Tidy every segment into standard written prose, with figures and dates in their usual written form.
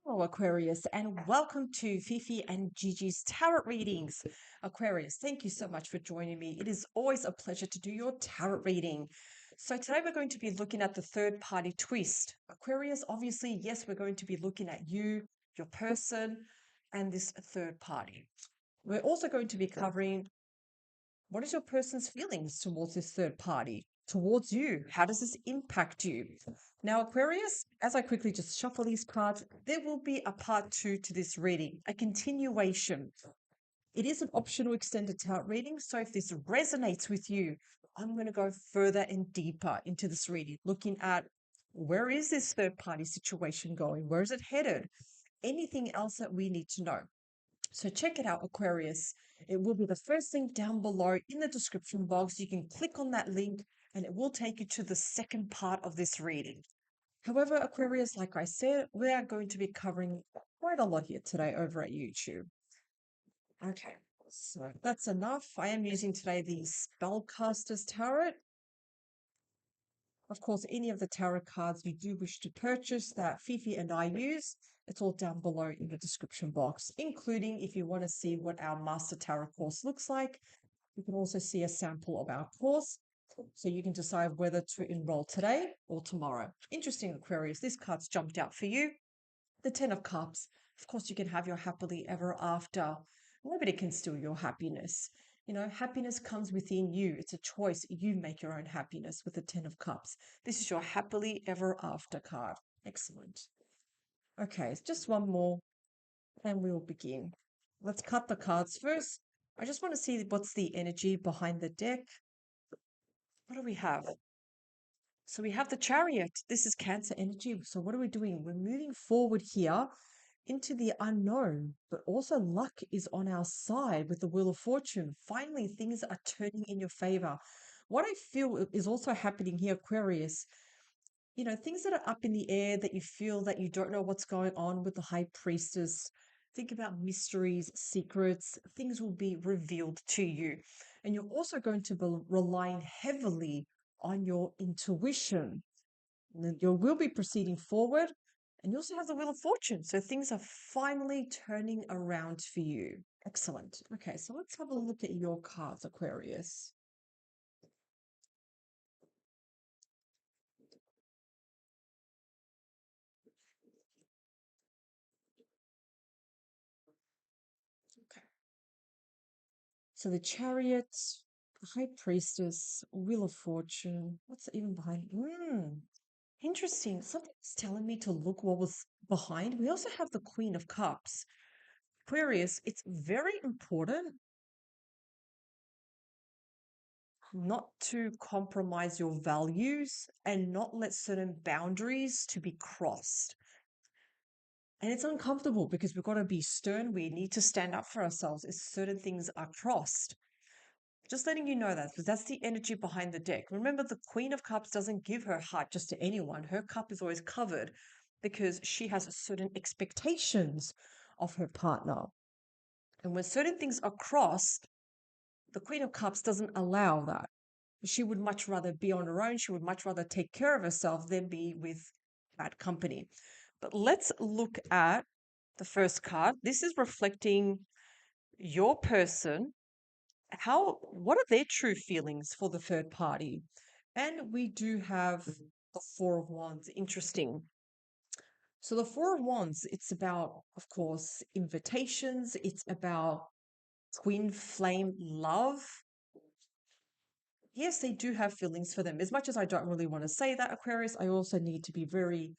Hello, Aquarius, and welcome to Fifi and Gigi's Tarot readings. Aquarius, thank you so much for joining me. It is always a pleasure to do your tarot reading. So, today we're going to be looking at the third party twist. Aquarius, obviously, yes, we're going to be looking at you, your person, and this third party. We're also going to be covering what is your person's feelings towards this third party, towards you? How does this impact you? Now, Aquarius, as I quickly just shuffle these cards, there will be a part two to this reading, a continuation. It is an optional extended tarot reading, so if this resonates with you, I'm going to go further and deeper into this reading, looking at where is this third party situation going? Where is it headed? Anything else that we need to know? So check it out, Aquarius. It will be the first link down below in the description box. You can click on that link and it will take you to the second part of this reading. However, Aquarius, like I said, we are going to be covering quite a lot here today over at YouTube. Okay, so that's enough. I am using today the Spellcaster's Tarot. Of course, any of the tarot cards you do wish to purchase that Fifi and I use, it's all down below in the description box, including if you want to see what our Master Tarot course looks like. You can also see a sample of our course, so you can decide whether to enroll today or tomorrow. Interesting, Aquarius, this card's jumped out for you. The Ten of Cups. Of course, you can have your happily ever after. Nobody can steal your happiness. Happiness comes within you. It's a choice. You make your own happiness with the Ten of Cups. This is your happily ever after card. Excellent. Okay, it's just one more and we'll begin. Let's cut the cards first. I just want to see what's the energy behind the deck. What do we have? So we have the Chariot. This is Cancer energy. So what are we doing? We're moving forward here into the unknown, but also luck is on our side with the Wheel of Fortune. Finally, things are turning in your favor. What I feel is also happening here, Aquarius, things that are up in the air that you feel that you don't know what's going on with the High Priestess. Think about mysteries, secrets, things will be revealed to you. And you're also going to be relying heavily on your intuition. You will be proceeding forward, and you also have the Wheel of Fortune. So things are finally turning around for you. Excellent. Okay, so let's have a look at your cards, Aquarius. Okay. So the Chariot, the High Priestess, Wheel of Fortune. What's even behind? Interesting. Something's telling me to look what was behind. We also have the Queen of Cups. Aquarius, it's very important not to compromise your values and not let certain boundaries to be crossed. And it's uncomfortable because we've got to be stern. We need to stand up for ourselves if certain things are crossed. Just letting you know that, because that's the energy behind the deck. Remember, the Queen of Cups doesn't give her heart just to anyone. Her cup is always covered because she has certain expectations of her partner. And when certain things are crossed, the Queen of Cups doesn't allow that. She would much rather be on her own. She would much rather take care of herself than be with bad company. But let's look at the first card. This is reflecting your person. What are their true feelings for the third party? And we do have the Four of Wands. Interesting. So the Four of Wands, it's about, of course, invitations. It's about twin flame love. Yes, they do have feelings for them. As much as I don't really want to say that, Aquarius, I also need to be very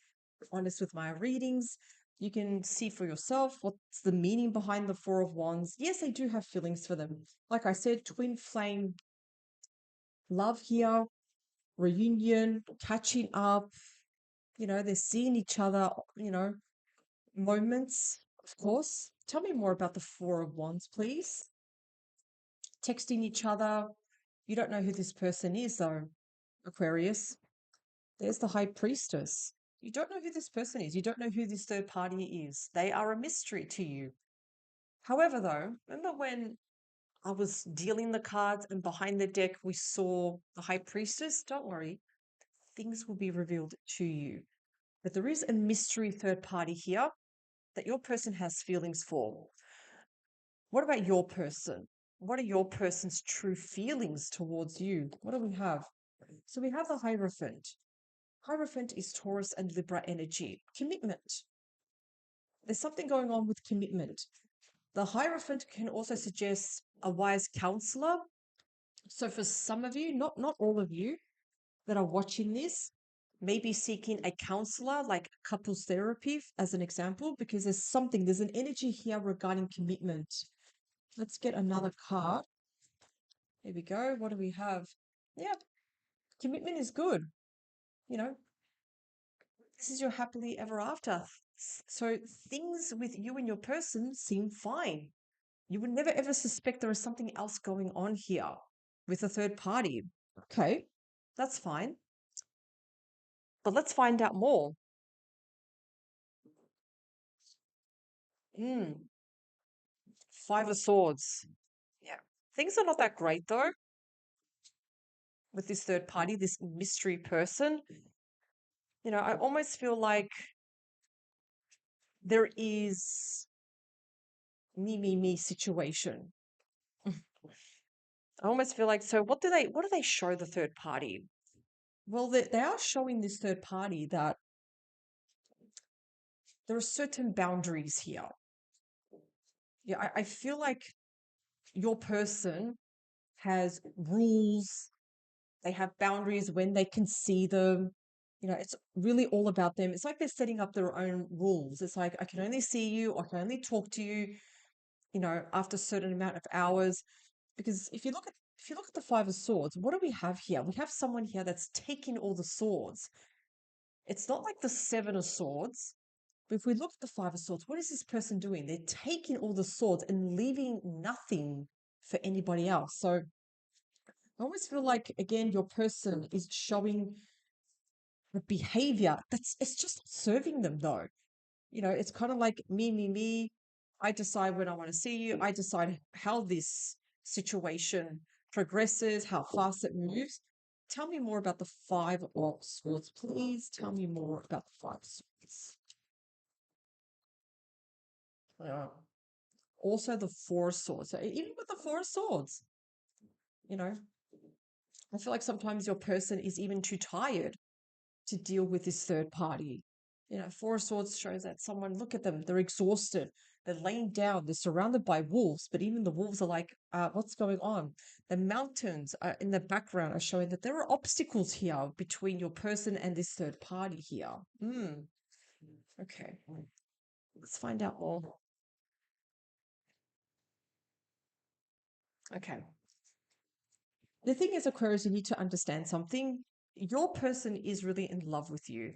honest with my readings. You can see for yourself what's the meaning behind the Four of Wands. Yes, they do have feelings for them. Like I said, twin flame love here, reunion, catching up. They're seeing each other, moments, of course. Tell me more about the Four of Wands, please. Texting each other. You don't know who this person is, though, Aquarius. There's the High Priestess. You don't know who this person is. You don't know who this third party is. They are a mystery to you. However, though, remember when I was dealing the cards and behind the deck we saw the High Priestess? Don't worry, things will be revealed to you. But there is a mystery third party here. that your person has feelings for. What about your person? What are your person's true feelings towards you? What do we have? So we have the Hierophant. Hierophant is Taurus and Libra energy. Commitment. There's something going on with commitment. The Hierophant can also suggest a wise counselor. So for some of you, not all of you that are watching this, maybe seeking a counselor like couples therapy as an example, because there's an energy here regarding commitment. Let's get another card. Here we go. What do we have? Yeah, commitment is good. You know, this is your happily ever after. So things with you and your person seem fine. You would never ever suspect there is something else going on here with a third party. Okay, that's fine. But let's find out more. Mm, Five of Swords. Yeah. Things are not that great though with this third party, this mystery person. I almost feel like there is me situation. I almost feel like, so what do they show the third party? Well, they are showing this third party that there are certain boundaries here. Yeah, I feel like your person has rules. They have boundaries when they can see them. It's really all about them. It's like they're setting up their own rules. It's like, I can only see you, I can only talk to you, after a certain amount of hours. Because if you look at the Five of Swords, what do we have here? We have someone here that's taking all the swords. It's not like the Seven of Swords. But if we look at the Five of Swords, what is this person doing? They're taking all the swords and leaving nothing for anybody else. So I always feel like, again, your person is showing a behavior it's just not serving them though. It's kind of like me. I decide when I want to see you. I decide how this situation progresses, how fast it moves. Tell me more about the Five of Swords, please. Tell me more about the Five of Swords. Yeah. Also the Four of Swords. So even with the Four of Swords, you know, I feel like sometimes your person is even too tired to deal with this third party. Four of Swords shows that someone, look at them, they're exhausted, they're laying down, they're surrounded by wolves, but even the wolves are like, what's going on? The mountains in the background are showing that there are obstacles here between your person and this third party here. Okay, let's find out more. Okay. The thing is, Aquarius, you need to understand something. Your person is really in love with you.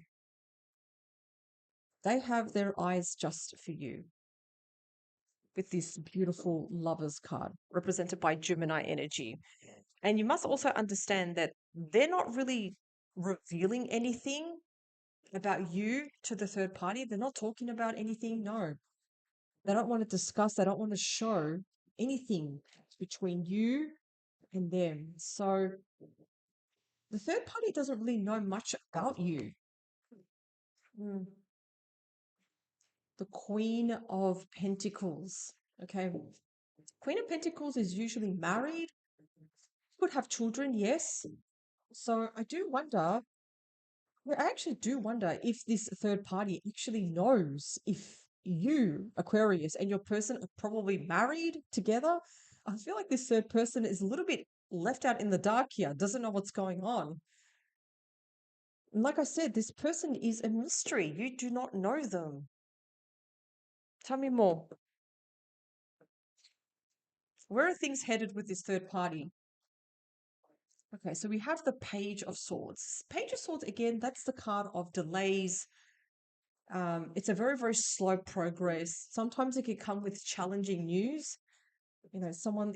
They have their eyes just for you with this beautiful lovers card represented by Gemini energy. And you must also understand that they're not really revealing anything about you to the third party. They're not talking about anything. No, they don't want to discuss, they don't want to show anything between you and them. So the third party doesn't really know much about you. Mm. The Queen of Pentacles. Okay. Queen of Pentacles is usually married, could have children, yes. So I actually do wonder if this third party actually knows if you, Aquarius, and your person are probably married together. I feel like this third person is a little bit left out in the dark here, doesn't know what's going on. And like I said, this person is a mystery. You do not know them. Tell me more. Where are things headed with this third party? Okay, so we have the Page of Swords. Page of Swords, again, that's the card of delays. It's a very, very slow progress. Sometimes it can come with challenging news. Someone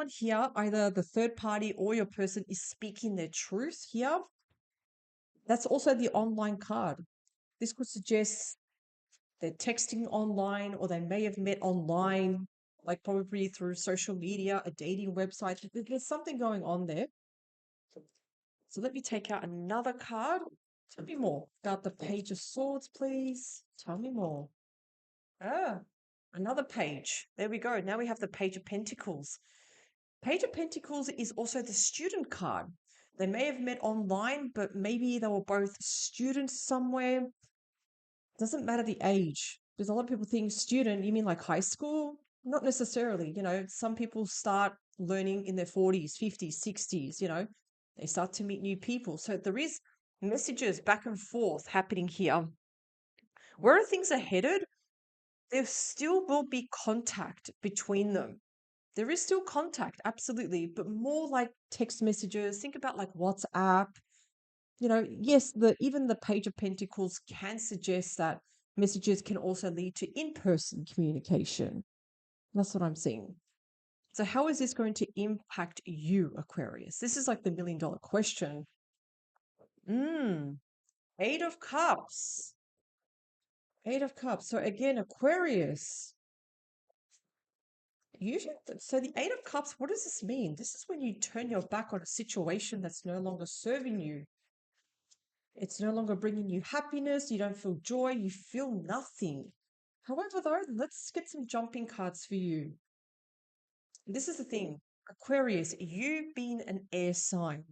here, either the third party or your person, is speaking their truth here. That's also the online card. This could suggest they're texting online, or they may have met online, like probably through social media, a dating website. There's something going on there. So let me take out another card. Tell me more about the Page of Swords, please. Tell me more. Ah, another page. There we go. Now we have the Page of Pentacles. Page of Pentacles is also the student card. They may have met online, but maybe they were both students somewhere. Doesn't matter the age. Because a lot of people think student, you mean like high school? Not necessarily. Some people start learning in their 40s, 50s, 60s, they start to meet new people. So there is messages back and forth happening here. Where things are headed, there still will be contact between them. There is still contact, absolutely, but more like text messages. Think about like WhatsApp. Yes, even the Page of Pentacles can suggest that messages can also lead to in-person communication. That's what I'm seeing. So how is this going to impact you, Aquarius? This is like the million-dollar question. Eight of Cups. Eight of Cups. So again, Aquarius. So the Eight of Cups, what does this mean? This is when you turn your back on a situation that's no longer serving you. It's no longer bringing you happiness. You don't feel joy. You feel nothing. However, though, let's get some jumping cards for you. This is the thing, Aquarius, you being an air sign.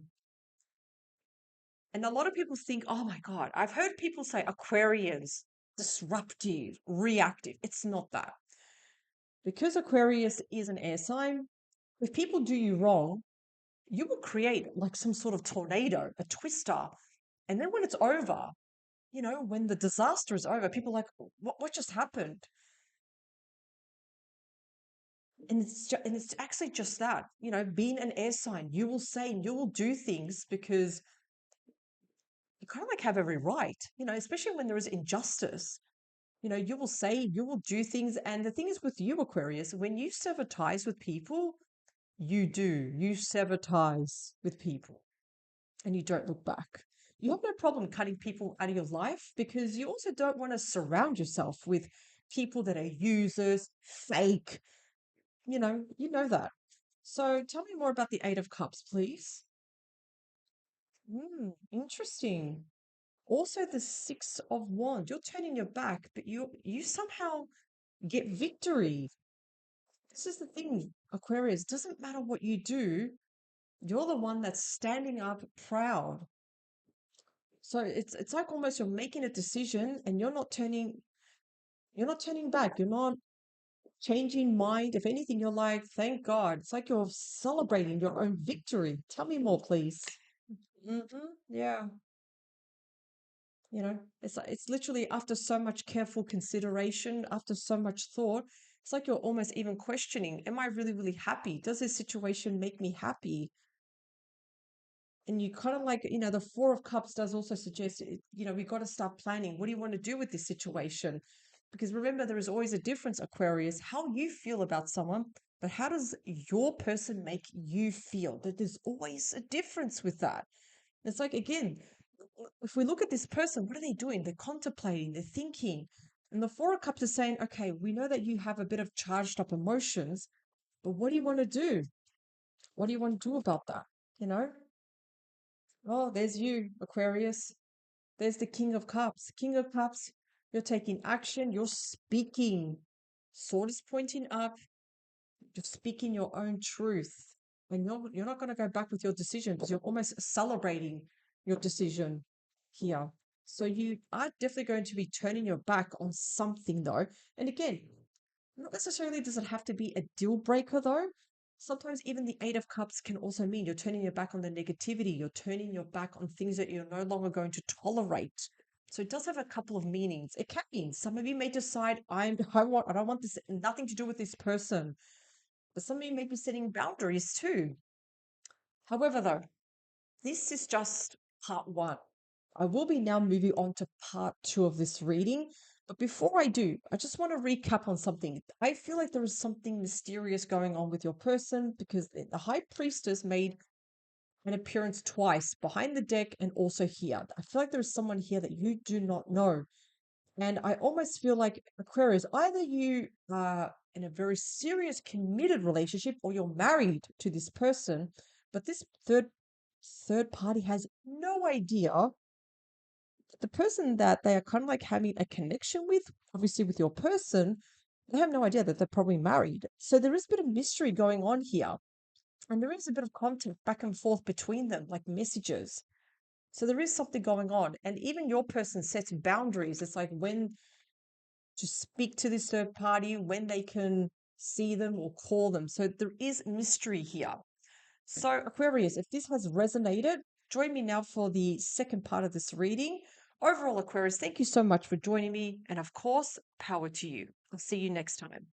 And a lot of people think, oh my God, I've heard people say Aquarians, disruptive, reactive. It's not that. Because Aquarius is an air sign, if people do you wrong, you will create like some sort of tornado, a twister. And then when it's over, when the disaster is over, people are like, what just happened? And it's actually just that, being an air sign, you will say and you will do things because you kind of like have every right, especially when there is injustice. You will say, you will do things. And the thing is with you, Aquarius, when you sever ties with people, you sever ties with people and you don't look back. You have no problem cutting people out of your life because you also don't want to surround yourself with people that are users, fake, you know that. So tell me more about the Eight of Cups, please. Interesting. Also, the Six of Wands. You're turning your back, but you somehow get victory. This is the thing, Aquarius. Doesn't matter what you do, you're the one that's standing up proud. So it's like almost you're making a decision and you're not turning back. You're not changing mind. If anything, you're like, thank God. It's like you're celebrating your own victory. Tell me more, please. Yeah. It's literally after so much careful consideration, after so much thought, it's like you're almost even questioning, am I really, really happy? Does this situation make me happy? And you kind of like, the Four of Cups does also suggest, we got to start planning. What do you want to do with this situation? Because remember, there is always a difference, Aquarius, how you feel about someone, but how does your person make you feel? That there's always a difference with that. It's like, again, if we look at this person, what are they doing? They're contemplating, they're thinking. And the Four of Cups is saying, okay, we know that you have a bit of charged up emotions, but what do you want to do? What do you want to do about that? You know? Oh, there's you, Aquarius. There's the King of Cups. King of Cups, you're taking action, you're speaking. Sword is pointing up, you're speaking your own truth. And you're not going to go back with your decision because you're almost celebrating your decision here. So you are definitely going to be turning your back on something though. And again, not necessarily does it have to be a deal breaker though. Sometimes even the Eight of Cups can also mean you're turning your back on the negativity. You're turning your back on things that you're no longer going to tolerate. So it does have a couple of meanings. It can mean some of you may decide I don't want this nothing to do with this person. But some of you may be setting boundaries too. However, though, this is just part one. I will be now moving on to part two of this reading. But before I do, I just want to recap on something. I feel like there is something mysterious going on with your person because the High Priestess made an appearance twice behind the deck and also here. I feel like there is someone here that you do not know. And I almost feel like Aquarius, either you are in a very serious, committed relationship or you're married to this person, but this third party has no idea the person that they are kind of like having a connection with, obviously with your person, they have no idea that they're probably married. So there is a bit of mystery going on here. And there is a bit of contact back and forth between them, like messages. So there is something going on. And even your person sets boundaries. It's like when to speak to this third party, when they can see them or call them. So there is mystery here. So, Aquarius, if this has resonated, join me now for the second part of this reading. Overall, Aquarius, thank you so much for joining me. And of course, power to you. I'll see you next time.